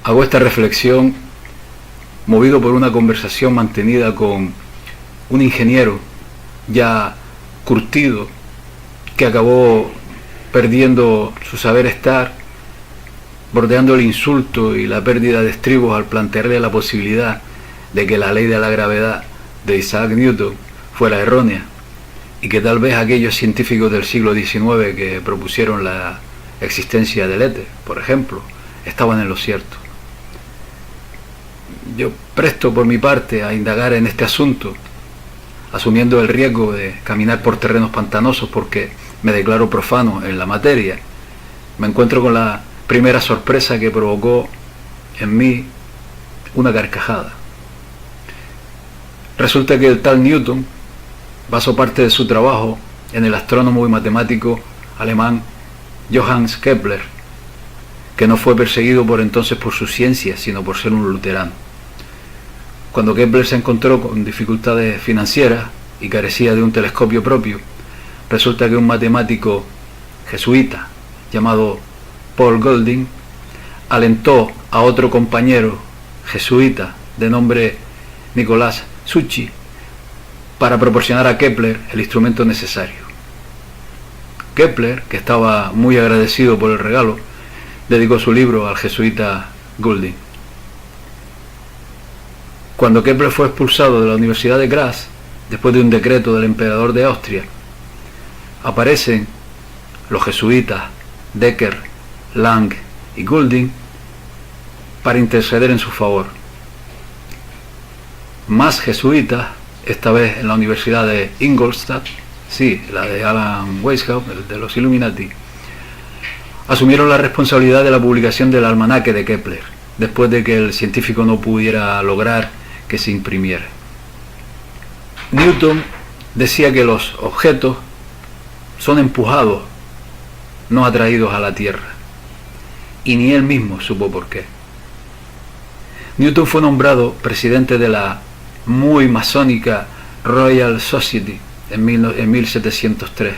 Hago esta reflexión movido por una conversación mantenida con un ingeniero ya curtido que acabó perdiendo su saber estar, bordeando el insulto y la pérdida de estribos al plantearle la posibilidad de que la ley de la gravedad de Isaac Newton fuera errónea y que tal vez aquellos científicos del siglo XIX que propusieron la existencia del éter, por ejemplo, estaban en lo cierto. Yo presto por mi parte a indagar en este asunto, asumiendo el riesgo de caminar por terrenos pantanosos porque me declaro profano en la materia. Me encuentro con la primera sorpresa que provocó en mí una carcajada. Resulta que el tal Newton basó parte de su trabajo en el astrónomo y matemático alemán Johannes Kepler, que no fue perseguido por entonces por su ciencia, sino por ser un luterano. Cuando Kepler se encontró con dificultades financieras y carecía de un telescopio propio, resulta que un matemático jesuita llamado Paul Golding alentó a otro compañero jesuita de nombre Nicolás Suchy para proporcionar a Kepler el instrumento necesario. Kepler, que estaba muy agradecido por el regalo, dedicó su libro al jesuita Golding. Cuando Kepler fue expulsado de la Universidad de Graz, después de un decreto del emperador de Austria, aparecen los jesuitas Decker, Lang y Golding para interceder en su favor. Más jesuitas, esta vez en la Universidad de Ingolstadt, sí, la de Alan Weishaupt, el de los Illuminati, asumieron la responsabilidad de la publicación del almanaque de Kepler, después de que el científico no pudiera lograr que se imprimiera. Newton decía que los objetos son empujados, no atraídos a la Tierra, y ni él mismo supo por qué. Newton fue nombrado presidente de la muy masónica Royal Society en 1703.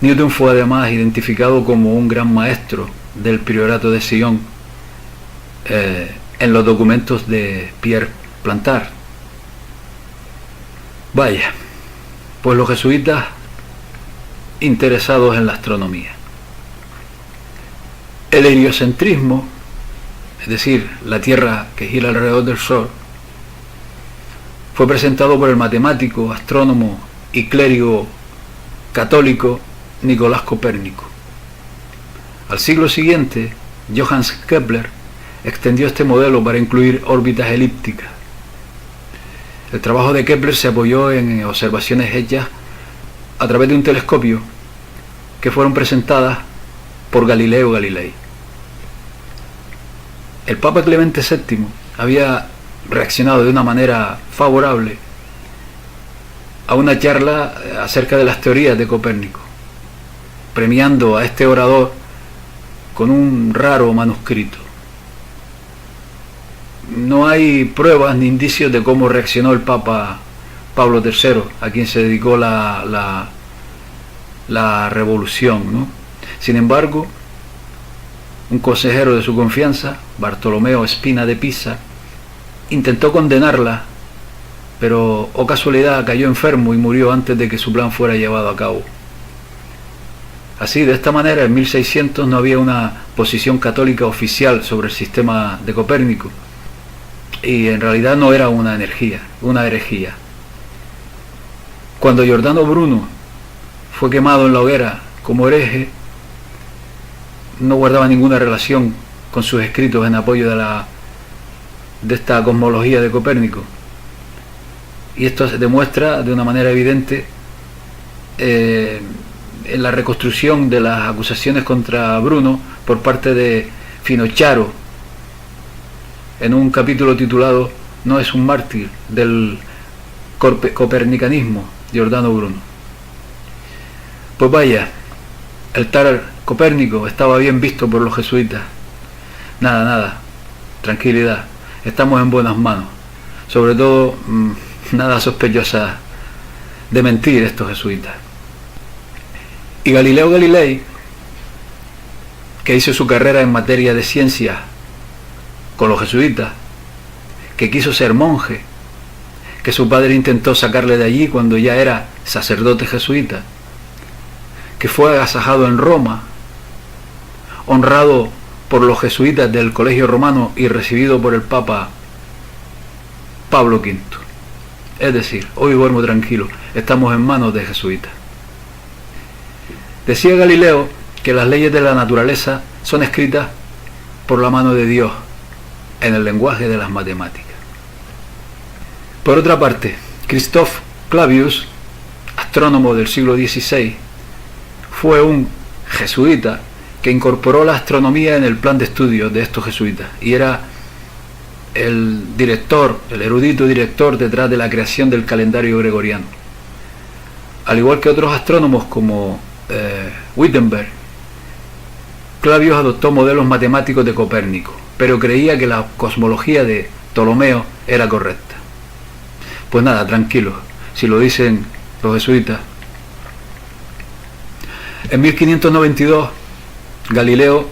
Newton fue además identificado como un gran maestro del priorato de Sion en los documentos de Pierre Plantard. Vaya, pues los jesuitas interesados en la astronomía. El heliocentrismo, es decir, la Tierra que gira alrededor del Sol, fue presentado por el matemático, astrónomo y clérigo católico Nicolás Copérnico. Al siglo siguiente, Johannes Kepler extendió este modelo para incluir órbitas elípticas. El trabajo de Kepler se apoyó en observaciones hechas a través de un telescopio que fueron presentadas por Galileo Galilei. El Papa Clemente VII había reaccionado de una manera favorable a una charla acerca de las teorías de Copérnico, premiando a este orador con un raro manuscrito. No hay pruebas ni indicios de cómo reaccionó el Papa Pablo III, a quien se dedicó la revolución, ¿no? Sin embargo, un consejero de su confianza, Bartolomeo Spina de Pisa, intentó condenarla, pero, oh casualidad, cayó enfermo y murió antes de que su plan fuera llevado a cabo. Así, de esta manera, en 1600 no había una posición católica oficial sobre el sistema de Copérnico, y en realidad no era una herejía. Cuando Giordano Bruno fue quemado en la hoguera como hereje, no guardaba ninguna relación con sus escritos en apoyo de esta cosmología de Copérnico. Y esto se demuestra de una manera evidente en la reconstrucción de las acusaciones contra Bruno por parte de Finocchiaro, en un capítulo titulado "No es un mártir" del copernicanismo, Giordano Bruno. Pues vaya, el tal Copérnico estaba bien visto por los jesuitas. Nada, tranquilidad, estamos en buenas manos. Sobre todo, nada sospechosa de mentir estos jesuitas. Y Galileo Galilei que hizo su carrera en materia de ciencia con los jesuitas, que quiso ser monje, que su padre intentó sacarle de allí cuando ya era sacerdote jesuita, que fue agasajado en Roma, honrado por los jesuitas del Colegio Romano y recibido por el Papa Pablo V. Es decir, hoy duermo tranquilo, estamos en manos de jesuitas. Decía Galileo que las leyes de la naturaleza son escritas por la mano de Dios en el lenguaje de las matemáticas. Por otra parte, Christoph Clavius, astrónomo del siglo XVI, fue un jesuita que incorporó la astronomía en el plan de estudios de estos jesuitas y era el director, el erudito director detrás de la creación del calendario gregoriano. Al igual que otros astrónomos como Wittenberg, Clavius adoptó modelos matemáticos de Copérnico, pero creía que la cosmología de Ptolomeo era correcta. Pues nada, tranquilos, si lo dicen los jesuitas. En 1592, Galileo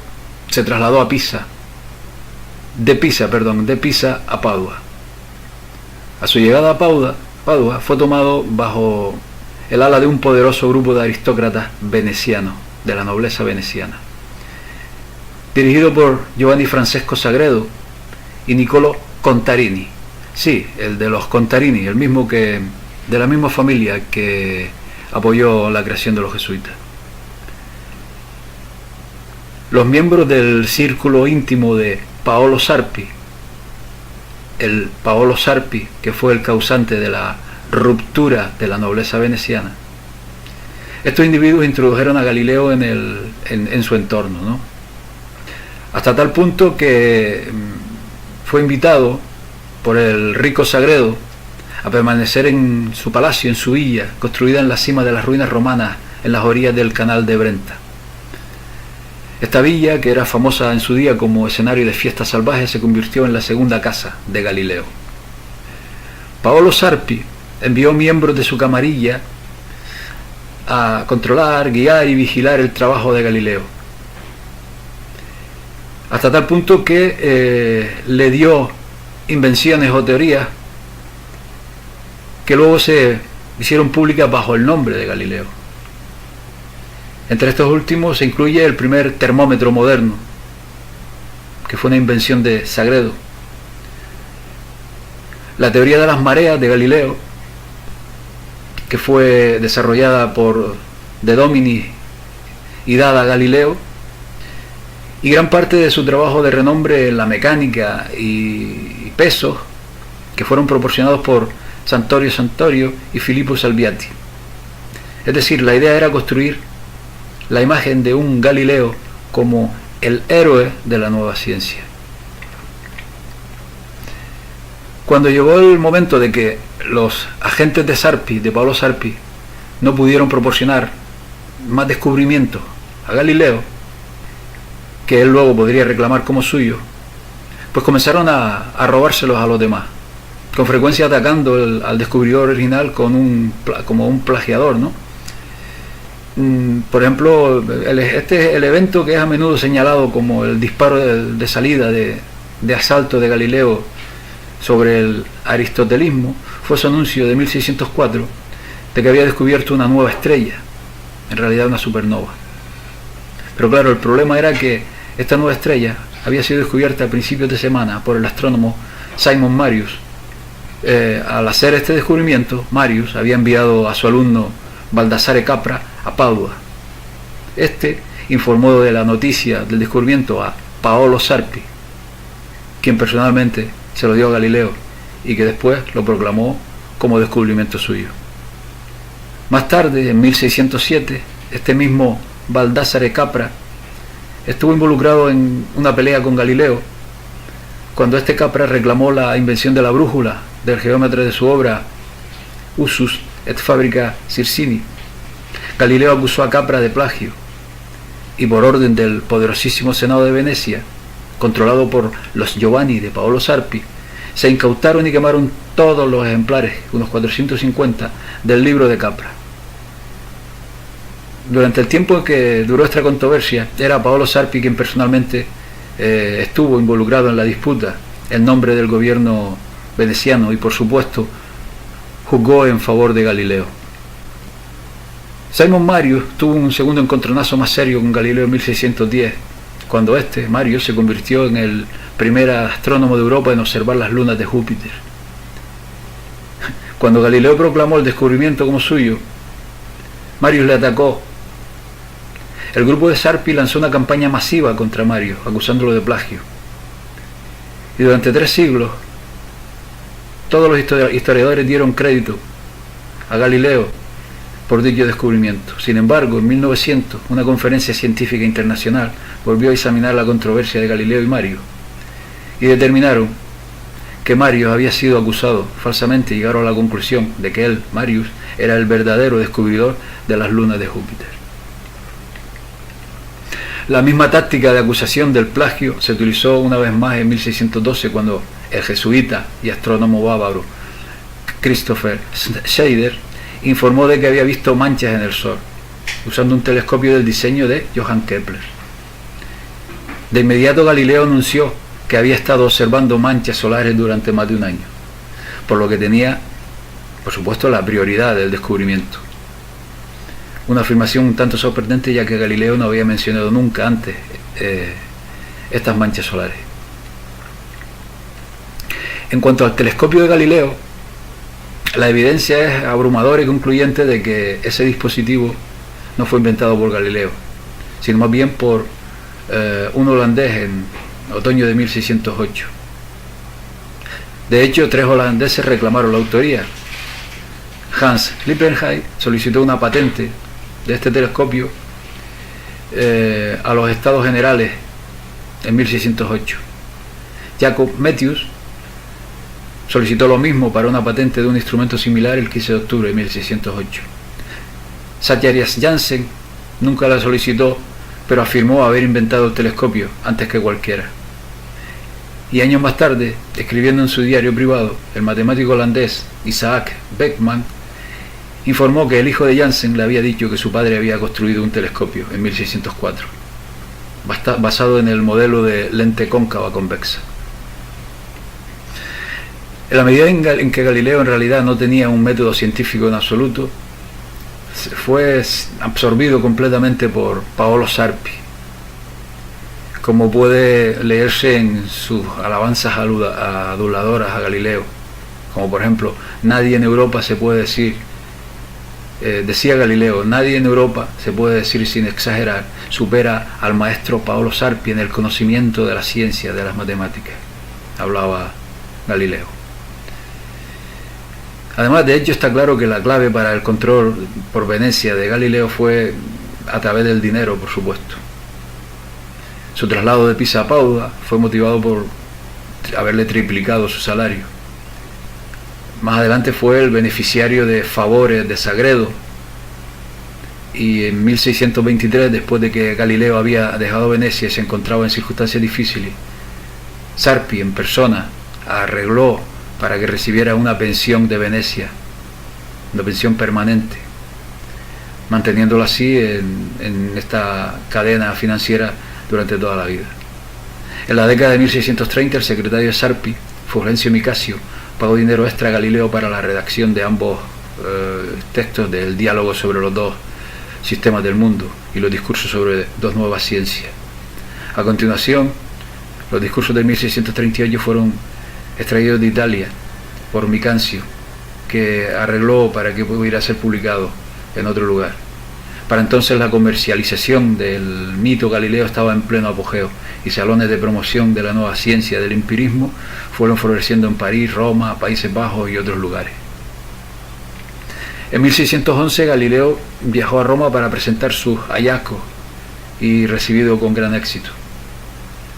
se trasladó a Pisa, de Pisa a Padua. A su llegada a Padua fue tomado bajo el ala de un poderoso grupo de aristócratas venecianos, de la nobleza veneciana, dirigido por Giovanni Francesco Sagredo y Niccolò Contarini. Sí, el de los Contarini, el mismo que de la misma familia que apoyó la creación de los jesuitas. Los miembros del círculo íntimo de Paolo Sarpi, el Paolo Sarpi que fue el causante de la ruptura de la nobleza veneciana, estos individuos introdujeron a Galileo en su entorno, ¿no? Hasta tal punto que fue invitado por el rico Sagredo a permanecer en su palacio, en su villa, construida en la cima de las ruinas romanas, en las orillas del canal de Brenta. Esta villa, que era famosa en su día como escenario de fiestas salvajes, se convirtió en la segunda casa de Galileo. Paolo Sarpi envió miembros de su camarilla a controlar, guiar y vigilar el trabajo de Galileo, hasta tal punto que le dio invenciones o teorías que luego se hicieron públicas bajo el nombre de Galileo. Entre estos últimos se incluye el primer termómetro moderno, que fue una invención de Sagredo, la teoría de las mareas de Galileo, que fue desarrollada por De Dominis y dada a Galileo, y gran parte de su trabajo de renombre en la mecánica y pesos, que fueron proporcionados por Santorio Santorio y Filippo Salviati. Es decir, la idea era construir la imagen de un Galileo como el héroe de la nueva ciencia. Cuando llegó el momento de que los agentes de Sarpi, de Paolo Sarpi, no pudieron proporcionar más descubrimientos a Galileo, que él luego podría reclamar como suyo, pues comenzaron a robárselos a los demás, con frecuencia atacando al descubridor original como un plagiador, ¿no? Por ejemplo, el evento que es a menudo señalado como el disparo de salida de asalto de Galileo sobre el aristotelismo fue su anuncio de 1604 de que había descubierto una nueva estrella, en realidad una supernova. Pero claro, el problema era que esta nueva estrella había sido descubierta a principios de semana por el astrónomo Simon Marius. Al hacer este descubrimiento, Marius había enviado a su alumno Baldassare Capra a Padua. Este informó de la noticia del descubrimiento a Paolo Sarpi, quien personalmente se lo dio a Galileo y que después lo proclamó como descubrimiento suyo. Más tarde, en 1607, este mismo Baldassare Capra estuvo involucrado en una pelea con Galileo cuando este Capra reclamó la invención de la brújula del geómetra de su obra Usus et Fabrica Circini. Galileo acusó a Capra de plagio y por orden del poderosísimo Senado de Venecia, controlado por los Giovanni de Paolo Sarpi, se incautaron y quemaron todos los ejemplares, unos 450, del libro de Capra. Durante el tiempo que duró esta controversia, era Paolo Sarpi quien personalmente estuvo involucrado en la disputa en nombre del gobierno veneciano y, por supuesto, juzgó en favor de Galileo. Simon Marius tuvo un segundo encontronazo más serio con Galileo en 1610, cuando Marius, se convirtió en el primer astrónomo de Europa en observar las lunas de Júpiter. Cuando Galileo proclamó el descubrimiento como suyo, Marius le atacó. El grupo de Sarpi lanzó una campaña masiva contra Marius, acusándolo de plagio. Y durante 3 siglos, todos los historiadores dieron crédito a Galileo por dicho descubrimiento. Sin embargo, en 1900, una conferencia científica internacional volvió a examinar la controversia de Galileo y Marius, y determinaron que Marius había sido acusado falsamente y llegaron a la conclusión de que él, Marius, era el verdadero descubridor de las lunas de Júpiter. La misma táctica de acusación del plagio se utilizó una vez más en 1612, cuando el jesuita y astrónomo bávaro Christopher Scheider informó de que había visto manchas en el Sol, usando un telescopio del diseño de Johann Kepler. De inmediato Galileo anunció que había estado observando manchas solares durante más de un año, por lo que tenía, por supuesto, la prioridad del descubrimiento. Una afirmación un tanto sorprendente, ya que Galileo no había mencionado nunca antes estas manchas solares. En cuanto al telescopio de Galileo, la evidencia es abrumadora y concluyente de que ese dispositivo no fue inventado por Galileo, sino más bien por un holandés en otoño de 1608. De hecho, 3 holandeses reclamaron la autoría. Hans Lippershey solicitó una patente de este telescopio a los Estados Generales en 1608. Jacob Metius solicitó lo mismo para una patente de un instrumento similar el 15 de octubre de 1608. Zacharias Janssen nunca la solicitó, pero afirmó haber inventado el telescopio antes que cualquiera. Y años más tarde, escribiendo en su diario privado, el matemático holandés Isaac Beckman informó que el hijo de Janssen le había dicho que su padre había construido un telescopio en 1604, basado en el modelo de lente cóncava convexa. En la medida en que Galileo en realidad no tenía un método científico en absoluto, fue absorbido completamente por Paolo Sarpi, como puede leerse en sus alabanzas aduladoras a Galileo, como por ejemplo: nadie en Europa se puede decir, decía Galileo, nadie en Europa, se puede decir sin exagerar, supera al maestro Paolo Sarpi en el conocimiento de la ciencia de las matemáticas, hablaba Galileo. Además, de hecho, está claro que la clave para el control por Venecia de Galileo fue a través del dinero, por supuesto. Su traslado de Pisa a Padua fue motivado por haberle triplicado su salario. Más adelante fue el beneficiario de favores de Sagredo, y en 1623, después de que Galileo había dejado Venecia y se encontraba en circunstancias difíciles, Sarpi en persona arregló para que recibiera una pensión de Venecia, una pensión permanente, manteniéndolo así en esta cadena financiera durante toda la vida. En la década de 1630, el secretario de Sarpi, Fulgencio Nicasio, pagó dinero extra a Galileo para la redacción de ambos textos del diálogo sobre los 2 sistemas del mundo y los discursos sobre 2 nuevas ciencias. A continuación, los discursos de 1638 fueron extraídos de Italia por Micancio, que arregló para que pudiera ser publicado en otro lugar. Para entonces la comercialización del mito Galileo estaba en pleno apogeo, y salones de promoción de la nueva ciencia del empirismo fueron floreciendo en París, Roma, Países Bajos y otros lugares. En 1611 Galileo viajó a Roma para presentar sus hallazgos, y recibido con gran éxito.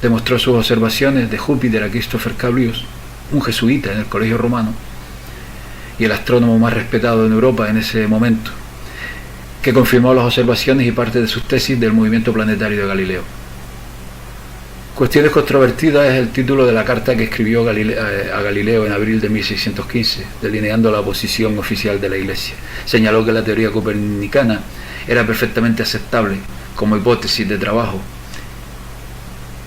Demostró sus observaciones de Júpiter a Christopher Cabrius, un jesuita en el Colegio Romano y el astrónomo más respetado en Europa en ese momento, que confirmó las observaciones y parte de sus tesis del movimiento planetario de Galileo. Cuestiones controvertidas es el título de la carta que escribió a Galileo en abril de 1615, delineando la posición oficial de la Iglesia. Señaló que la teoría copernicana era perfectamente aceptable como hipótesis de trabajo,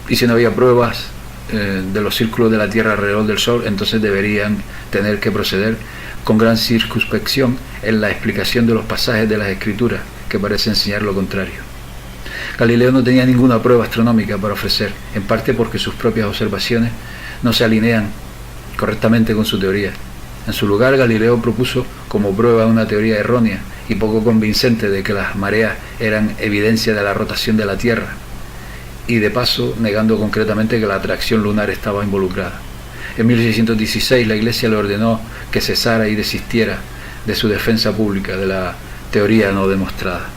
y si no había pruebas de los círculos de la Tierra alrededor del Sol, entonces deberían tener que proceder con gran circunspección en la explicación de los pasajes de las Escrituras que parecen enseñar lo contrario. Galileo no tenía ninguna prueba astronómica para ofrecer, en parte porque sus propias observaciones no se alinean correctamente con su teoría. En su lugar, Galileo propuso como prueba una teoría errónea y poco convincente de que las mareas eran evidencia de la rotación de la Tierra, y de paso negando concretamente que la atracción lunar estaba involucrada. En 1616 la Iglesia le ordenó que cesara y desistiera de su defensa pública de la teoría no demostrada.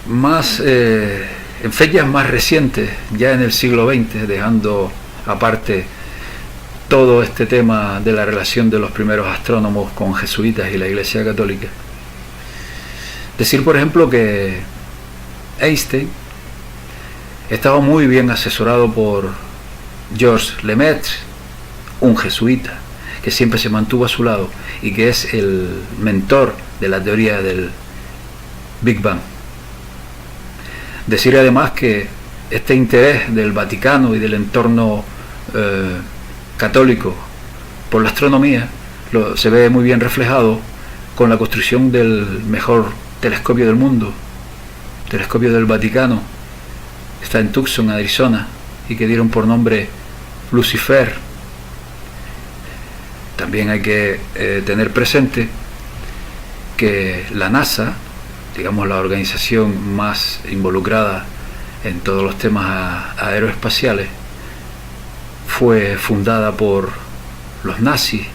En fechas más recientes, ya en el siglo XX, dejando aparte todo este tema de la relación de los primeros astrónomos con jesuitas y la Iglesia Católica, decir por ejemplo que Einstein estaba muy bien asesorado por Georges Lemaitre, un jesuita que siempre se mantuvo a su lado y que es el mentor de la teoría del Big Bang. Decir además que este interés del Vaticano y del entorno católico por la astronomía se ve muy bien reflejado con la construcción del mejor telescopio del mundo, telescopio del Vaticano. Está en Tucson, Arizona, y que dieron por nombre Lucifer. También hay que tener presente que la NASA, digamos la organización más involucrada en todos los temas aeroespaciales, fue fundada por los nazis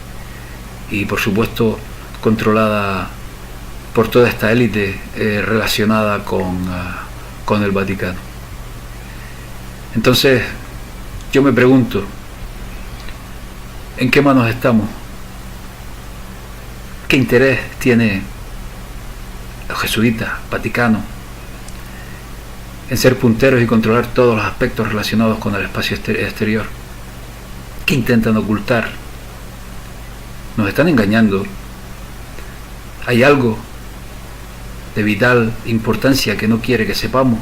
y por supuesto controlada por toda esta élite relacionada con el Vaticano. Entonces yo me pregunto, ¿en qué manos estamos? ¿Qué interés tiene los jesuitas, Vaticano, en ser punteros y controlar todos los aspectos relacionados con el espacio exterior? ¿Qué intentan ocultar? Nos están engañando. Hay algo de vital importancia que no quiere que sepamos.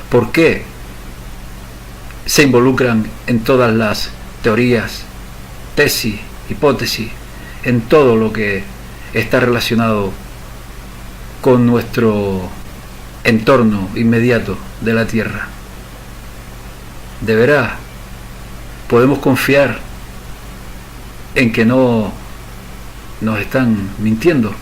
¿Por qué se involucran en todas las teorías, tesis, hipótesis, en todo lo que está relacionado con nuestro entorno inmediato de la Tierra? ¿De veras podemos confiar en que no nos están mintiendo?